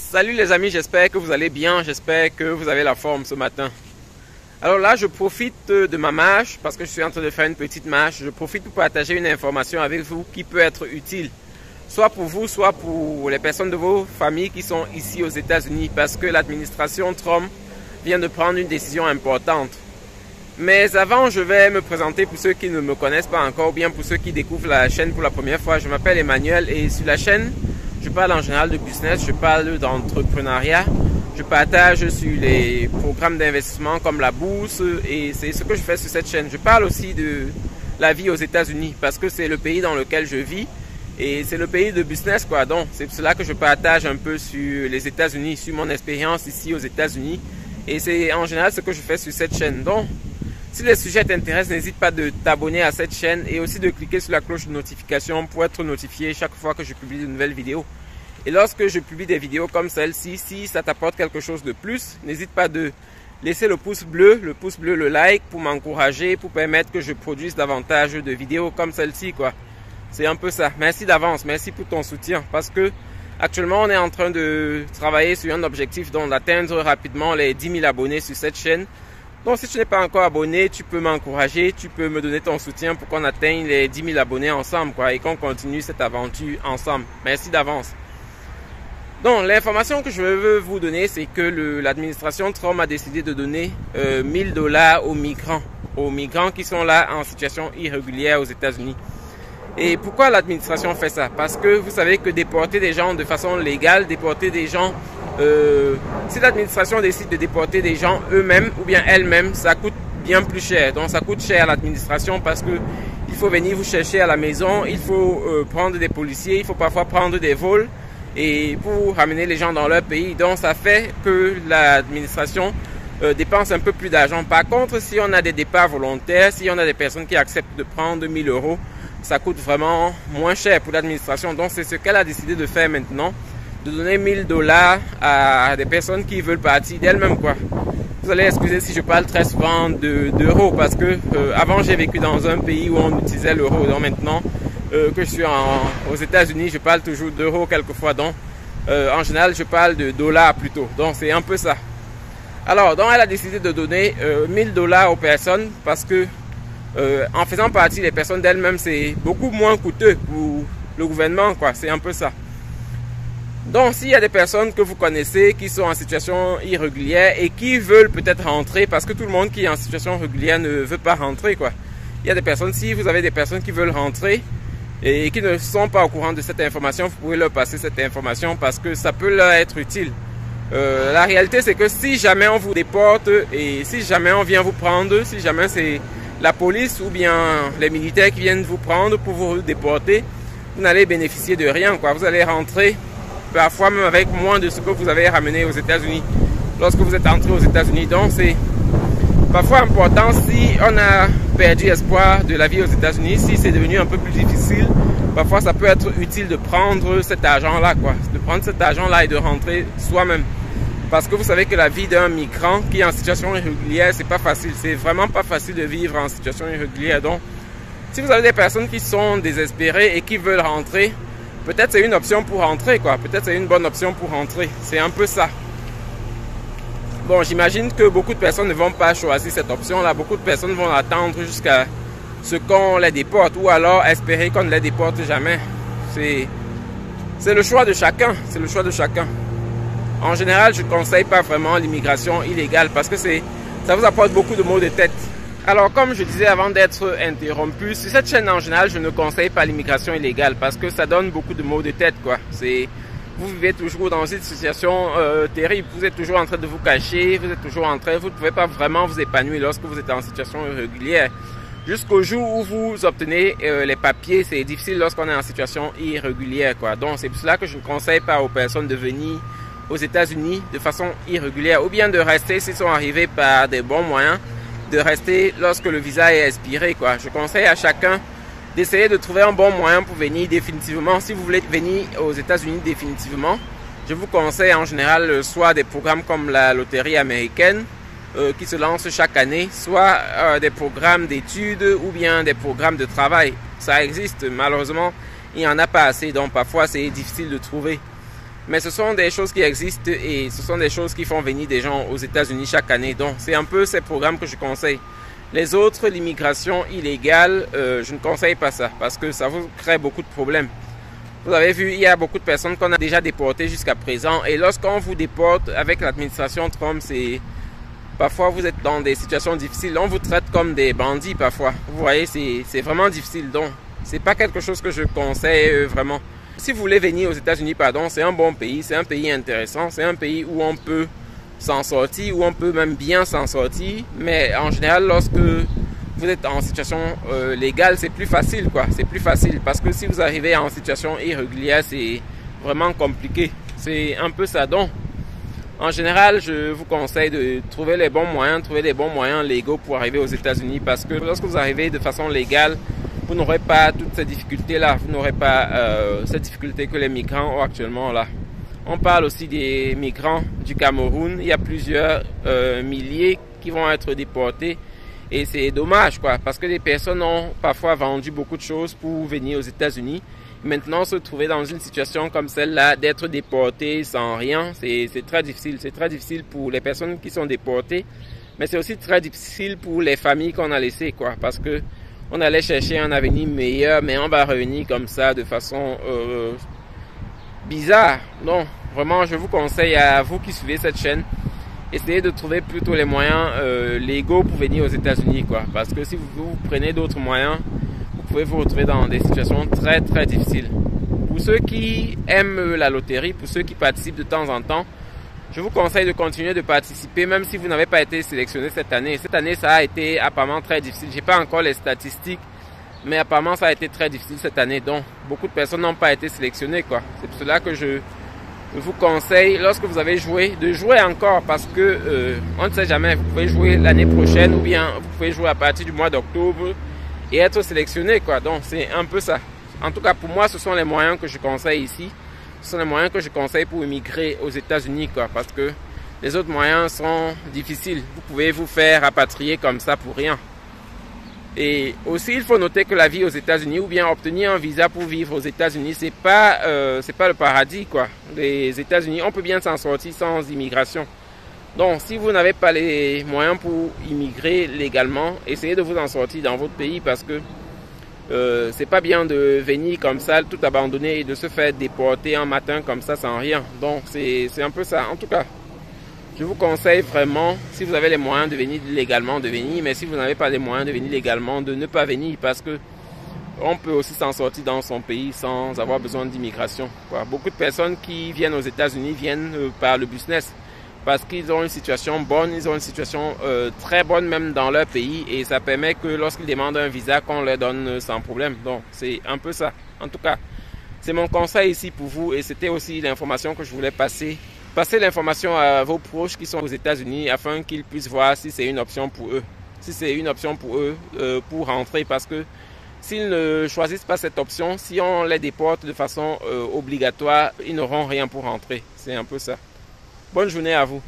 Salut les amis, j'espère que vous allez bien, j'espère que vous avez la forme ce matin. Alors là, je profite de ma marche parce que je suis en train de faire une petite marche. Je profite pour partager une information avec vous qui peut être utile, soit pour vous, soit pour les personnes de vos familles qui sont ici aux États-Unis, parce que l'administration Trump vient de prendre une décision importante. Mais avant, je vais me présenter pour ceux qui ne me connaissent pas encore, ou bien pour ceux qui découvrent la chaîne pour la première fois. Je m'appelle Emmanuel et sur la chaîne, je parle en général de business, je parle d'entrepreneuriat, je partage sur les programmes d'investissement comme la bourse et c'est ce que je fais sur cette chaîne. Je parle aussi de la vie aux États-Unis parce que c'est le pays dans lequel je vis et c'est le pays de business quoi. Donc c'est pour cela que je partage un peu sur les États-Unis, sur mon expérience ici aux États-Unis et c'est en général ce que je fais sur cette chaîne. Donc si les sujets t'intéressent, n'hésite pas de t'abonner à cette chaîne et aussi de cliquer sur la cloche de notification pour être notifié chaque fois que je publie de nouvelles vidéos. Et lorsque je publie des vidéos comme celle-ci, si ça t'apporte quelque chose de plus, n'hésite pas de laisser le pouce bleu, le like pour m'encourager, pour permettre que je produise davantage de vidéos comme celle-ci quoi. C'est un peu ça. Merci d'avance, merci pour ton soutien parce que actuellement on est en train de travailler sur un objectif d'atteindre rapidement les 10 000 abonnés sur cette chaîne. Donc si tu n'es pas encore abonné, tu peux m'encourager, tu peux me donner ton soutien pour qu'on atteigne les 10 000 abonnés ensemble quoi, et qu'on continue cette aventure ensemble. Merci d'avance. Donc l'information que je veux vous donner, c'est que l'administration Trump a décidé de donner $1000 aux migrants qui sont là en situation irrégulière aux États-Unis. Et pourquoi l'administration fait ça? Parce que vous savez que déporter des gens de façon légale, déporter des gens... si l'administration décide de déporter des gens eux-mêmes ou bien elle-même, ça coûte bien plus cher. Donc ça coûte cher à l'administration parce que il faut venir vous chercher à la maison, il faut prendre des policiers, il faut parfois prendre des vols et pour ramener les gens dans leur pays. Donc ça fait que l'administration dépense un peu plus d'argent. Par contre, si on a des départs volontaires, si on a des personnes qui acceptent de prendre 1000 €, ça coûte vraiment moins cher pour l'administration. Donc c'est ce qu'elle a décidé de faire maintenant, de donner $1000 à des personnes qui veulent partir d'elles-mêmes quoi. Vous allez excuser si je parle très souvent d'euros parce que avant j'ai vécu dans un pays où on utilisait l'euro. Donc maintenant que je suis aux États-Unis, je parle toujours d'euros quelquefois. Donc en général je parle de dollars plutôt. Donc c'est un peu ça. Alors donc elle a décidé de donner $1000 aux personnes parce que en faisant partie des personnes d'elles-mêmes, c'est beaucoup moins coûteux pour le gouvernement quoi. C'est un peu ça. Donc s'il y a des personnes que vous connaissez qui sont en situation irrégulière et qui veulent peut-être rentrer, parce que tout le monde qui est en situation régulière ne veut pas rentrer quoi. Il y a des personnes, si vous avez des personnes qui veulent rentrer et qui ne sont pas au courant de cette information, vous pouvez leur passer cette information parce que ça peut leur être utile. La réalité c'est que si jamais on vous déporte et si jamais on vient vous prendre, si jamais c'est la police ou bien les militaires qui viennent vous prendre pour vous déporter, vous n'allez bénéficier de rien quoi. Vous allez rentrer parfois même avec moins de ce que vous avez ramené aux États-Unis lorsque vous êtes entré aux États-Unis. Donc c'est parfois important, si on a perdu espoir de la vie aux États-Unis, si c'est devenu un peu plus difficile, parfois ça peut être utile de prendre cet argent-là quoi, de prendre cet argent-là et de rentrer soi-même. Parce que vous savez que la vie d'un migrant qui est en situation irrégulière, c'est pas facile, c'est vraiment pas facile de vivre en situation irrégulière. Donc si vous avez des personnes qui sont désespérées et qui veulent rentrer, peut-être c'est une option pour rentrer quoi, peut-être c'est une bonne option pour rentrer, c'est un peu ça. Bon, j'imagine que beaucoup de personnes ne vont pas choisir cette option là, beaucoup de personnes vont attendre jusqu'à ce qu'on les déporte ou alors espérer qu'on ne les déporte jamais. C'est le choix de chacun, c'est le choix de chacun. En général, je ne conseille pas vraiment l'immigration illégale parce que ça vous apporte beaucoup de maux de tête. Alors comme je disais avant d'être interrompu, sur cette chaîne en général, je ne conseille pas l'immigration illégale parce que ça donne beaucoup de maux de tête quoi. Vous vivez toujours dans une situation terrible, vous êtes toujours en train de vous cacher, vous ne pouvez pas vraiment vous épanouir lorsque vous êtes en situation irrégulière. Jusqu'au jour où vous obtenez les papiers, c'est difficile lorsqu'on est en situation irrégulière quoi. Donc c'est pour cela que je ne conseille pas aux personnes de venir aux États-Unis de façon irrégulière ou bien de rester s'ils sont arrivés par des bons moyens, de rester lorsque le visa est expiré quoi. Je conseille à chacun d'essayer de trouver un bon moyen pour venir définitivement. Si vous voulez venir aux États-Unis définitivement, je vous conseille en général soit des programmes comme la loterie américaine qui se lance chaque année, soit des programmes d'études ou bien des programmes de travail. Ça existe, malheureusement, il n'y en a pas assez, donc parfois c'est difficile de trouver. Mais ce sont des choses qui existent et ce sont des choses qui font venir des gens aux États-Unis chaque année. Donc c'est un peu ces programmes que je conseille. Les autres, l'immigration illégale, je ne conseille pas ça parce que ça vous crée beaucoup de problèmes. Vous avez vu, il y a beaucoup de personnes qu'on a déjà déportées jusqu'à présent. Et lorsqu'on vous déporte avec l'administration Trump, parfois vous êtes dans des situations difficiles. On vous traite comme des bandits parfois. Vous voyez, c'est vraiment difficile. Donc, c'est pas quelque chose que je conseille vraiment. Si vous voulez venir aux États-Unis, c'est un bon pays, c'est un pays intéressant, c'est un pays où on peut s'en sortir, où on peut même bien s'en sortir. Mais en général, lorsque vous êtes en situation légale, c'est plus facile, quoi. C'est plus facile parce que si vous arrivez en situation irrégulière, c'est vraiment compliqué. C'est un peu ça. Donc, en général, je vous conseille de trouver les bons moyens légaux pour arriver aux États-Unis parce que lorsque vous arrivez de façon légale, vous n'aurez pas toutes ces difficultés-là. Vous n'aurez pas ces difficultés que les migrants ont actuellement là. On parle aussi des migrants du Cameroun. Il y a plusieurs milliers qui vont être déportés. Et c'est dommage, quoi, parce que les personnes ont parfois vendu beaucoup de choses pour venir aux États-Unis. Maintenant, se trouver dans une situation comme celle-là, d'être déporté sans rien, c'est très difficile. C'est très difficile pour les personnes qui sont déportées. Mais c'est aussi très difficile pour les familles qu'on a laissées, quoi, parce que on allait chercher un avenir meilleur, mais on va revenir comme ça de façon bizarre. Donc, vraiment, je vous conseille à vous qui suivez cette chaîne, essayez de trouver plutôt les moyens légaux pour venir aux États-Unis, quoi. Parce que si vous prenez d'autres moyens, vous pouvez vous retrouver dans des situations très très difficiles. Pour ceux qui aiment la loterie, pour ceux qui participent de temps en temps, je vous conseille de continuer de participer, même si vous n'avez pas été sélectionné cette année. Cette année, ça a été apparemment très difficile. Je n'ai pas encore les statistiques, mais apparemment, ça a été très difficile cette année. Donc, beaucoup de personnes n'ont pas été sélectionnées, quoi. C'est pour cela que je vous conseille, lorsque vous avez joué, de jouer encore parce que on ne sait jamais. Vous pouvez jouer l'année prochaine ou bien vous pouvez jouer à partir du mois d'octobre et être sélectionné, quoi. Donc, c'est un peu ça. En tout cas, pour moi, ce sont les moyens que je conseille ici. Ce sont les moyens que je conseille pour immigrer aux États-Unis, quoi, parce que les autres moyens sont difficiles. Vous pouvez vous faire rapatrier comme ça pour rien. Et aussi, il faut noter que la vie aux États-Unis ou bien obtenir un visa pour vivre aux États-Unis, c'est pas le paradis, quoi. Les États-Unis, on peut bien s'en sortir sans immigration. Donc, si vous n'avez pas les moyens pour immigrer légalement, essayez de vous en sortir dans votre pays parce que c'est pas bien de venir comme ça, tout abandonner et de se faire déporter un matin comme ça sans rien. Donc c'est un peu ça. En tout cas, je vous conseille vraiment, si vous avez les moyens de venir légalement, de venir. Mais si vous n'avez pas les moyens de venir légalement, de ne pas venir parce que on peut aussi s'en sortir dans son pays sans avoir besoin d'immigration. Beaucoup de personnes qui viennent aux États-Unis viennent par le business. Parce qu'ils ont une situation bonne, ils ont une situation très bonne même dans leur pays et ça permet que lorsqu'ils demandent un visa, qu'on leur donne sans problème. Donc c'est un peu ça. En tout cas, c'est mon conseil ici pour vous et c'était aussi l'information que je voulais passer. Passez l'information à vos proches qui sont aux États-Unis afin qu'ils puissent voir si c'est une option pour eux. Si c'est une option pour eux pour rentrer parce que s'ils ne choisissent pas cette option, si on les déporte de façon obligatoire, ils n'auront rien pour rentrer. C'est un peu ça. Bonne journée à vous.